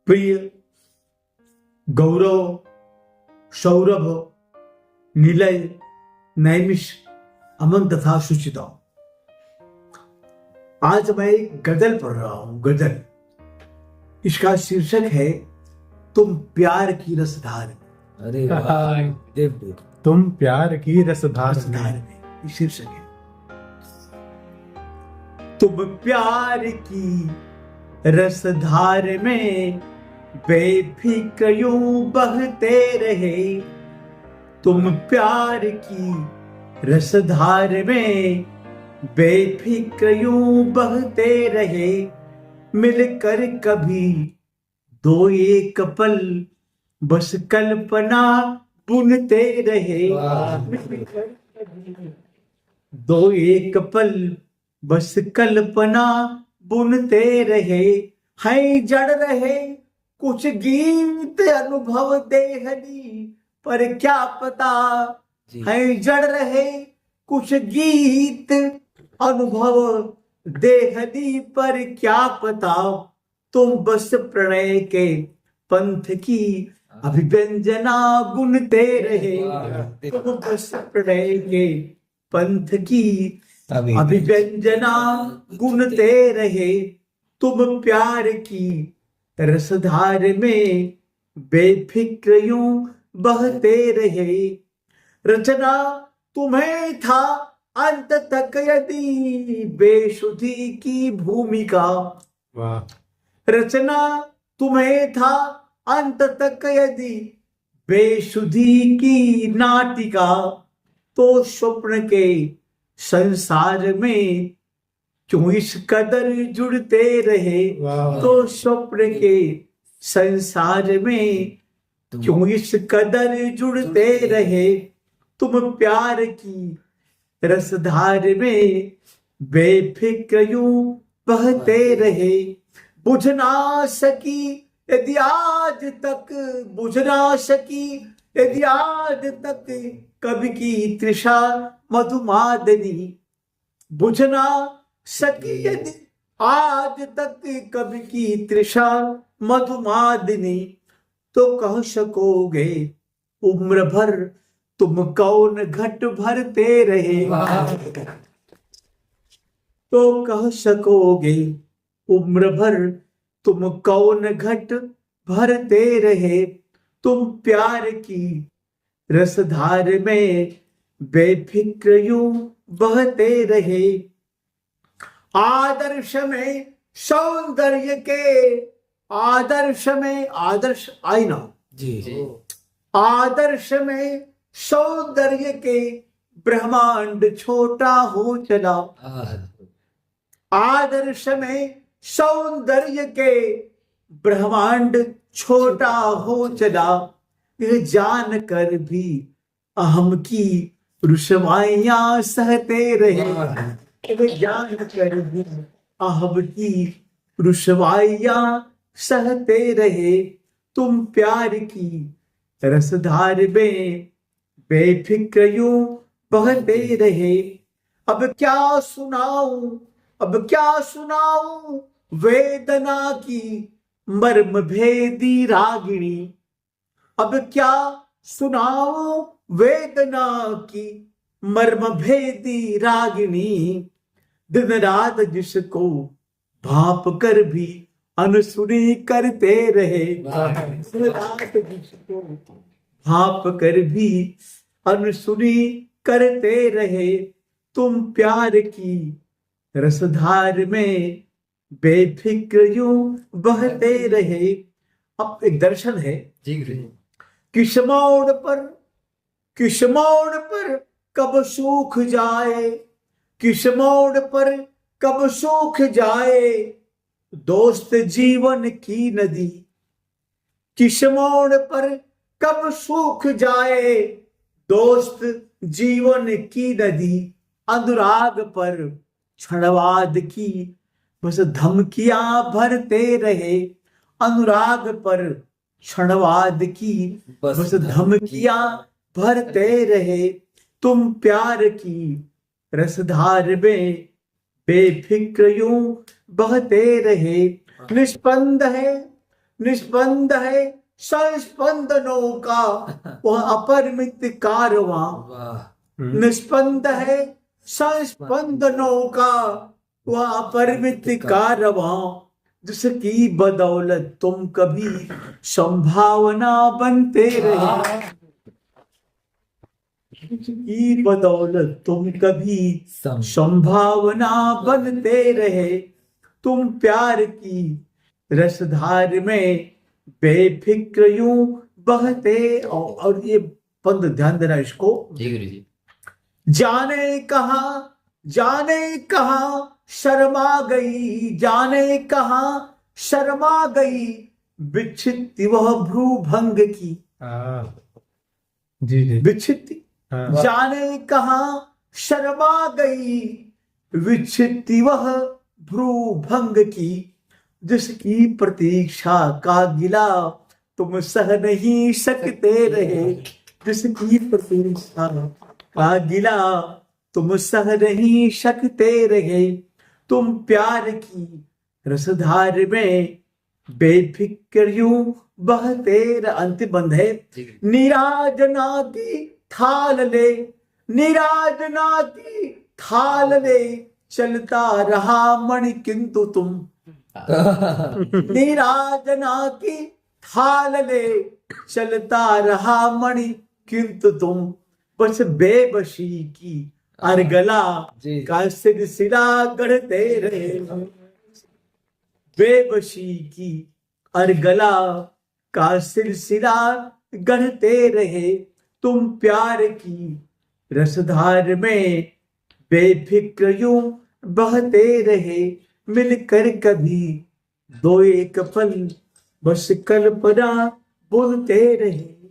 प्रिय गौरव, सौरभ, निलय, नैमिष, अमन तथा सुचिता। आज मैं एक गजल पढ़ रहा हूं। गजल, इसका शीर्षक है तुम प्यार की रसधार में। अरे वाह, तुम प्यार की रसधार रसधार में। में ये शीर्षक है। तुम प्यार की रसधार में बेफिक्र यूं बहते रहे। तुम प्यार की रसधार में बेफिक्र यूं बहते रहे। मिलकर कभी दो एक पल बस कल्पना बुनते रहे। मिलकर कभी दो एक पल बस कल्पना बुनते रहे। हैं जड़ रहे कुछ गीत अनुभव देहनी, पर क्या पता हैं जड़ रहे कुछ गीत अनुभव देहनी, पर क्या पता तुम बस प्रणय के पंथ की अभिव्यंजना बुनते रहे। तुम बस प्रणय के पंथ की अभिव्यंजना गुनते रहे। तुम प्यार की रसधार में बेफिक्र यूं बहते रहे। रचना तुम्हें था अंत तक यदि बेसुधी की भूमिका। रचना तुम्हें था अंत तक यदि बेसुधी की नाटिका, तो स्वप्न के संसार में क्यों इस कदर जुड़ते रहे। तो स्वप्न के संसार में क्यों इस कदर जुड़ते रहे। तुम प्यार की रसधार में बेफिक्र यूं बहते रहे। बुझ ना सकी यदि आज तक, बुझ ना सकी यदि आज तक कभी की तृषा मधुमादनी। बुझ ना सकी यदि आज तक कभी की तृषा मधुमादनी, तो कह सकोगे उम्र भर तुम कौन घट भरते रहे। तो कह सकोगे उम्र भर तुम कौन घट भरते रहे। तुम प्यार की रसधार में बेफिक्र यूं बहते रहे। आदर्श में सौंदर्य के, आदर्श में, आदर्श आईना जी, आदर्श में सौंदर्य के ब्रह्मांड छोटा हो चला। आदर्श में सौंदर्य के ब्रह्मांड छोटा हो चला। यह जान कर भी अहम की रुसवाइयां सहते रहे। यह जान कर भी अहम की रुसवाइयां सहते रहे। तुम प्यार की रसधार में बेफिक्र यूं बहते रहे। अब क्या सुनाऊं, अब क्या सुनाऊं वेदना की मर्म भेदी रागिणी। अब क्या सुनाऊं वेदना की मर्म भेदी रागिणी। दिन रात जिसको भाप कर भी अनसुनी करते रहे। दिन रात जिसको भाप कर भी अनसुनी करते रहे। तुम प्यार की रसधार में बेफिक्र यूं बहते रहे। अब एक दर्शन है। किस मोड़ पर, किस मोड़ पर कब सूख जाए, किस मोड़ पर कब सूख जाए दोस्त जीवन की नदी। किस मोड़ पर कब सूख जाए दोस्त जीवन की नदी। अनुराग पर क्षणवाद की बस धमकियां भरते रहे। अनुराग पर क्षणवाद की बस धमकियां भरते रहे। तुम प्यार की रसधार में बेफिक्र यूं बहते रहे। निष्पंद है निस्पंद है संस्पंदनों का वह अपरिमित कारवां। वाह निस्पंद है संस्पंदनों का वह अपरिमित कारवां, जिसकी बदौलत तुम कभी संभावना बनते रहे। की बदौलत तुम कभी संभावना बनते रहे। तुम प्यार की रसधार में बेफिक्र यूं बहते। और ये पंद ध्यान देना इसको। जी गुरु जी। जाने कहा शर्मा गई, जाने कहा शर्मा गई, विच्छित्ति वह भ्रूभंग की। जी जी। विच्छित्ति हाँ। जाने कहा शर्मा गई, विच्छित्ति वह भ्रूभंग की, जिसकी प्रतीक्षा का गिला तुम सह नहीं सकते रहे। जिसकी प्रतीक्षा का गिला तुम सह नहीं सकते रहे। तुम प्यार की रसधार में बेफिक्र यूं बहते अंतिम बंध है। निराजना की थाल ले, निराजना की थाल ले, चलता रहा मणि किंतु तुम। निराजना की थाल ले, चलता रहा मणि किंतु तुम। बस बेबसी की अरगला का सिलसिला गढ़ते रहे। बेबसी की अरगला का सिलसिला गढ़ते रहे। तुम प्यार की रसधार में बेफिक्र यूं बहते रहे। मिलकर कभी दो एक पल बस कल्पना बोलते रहे।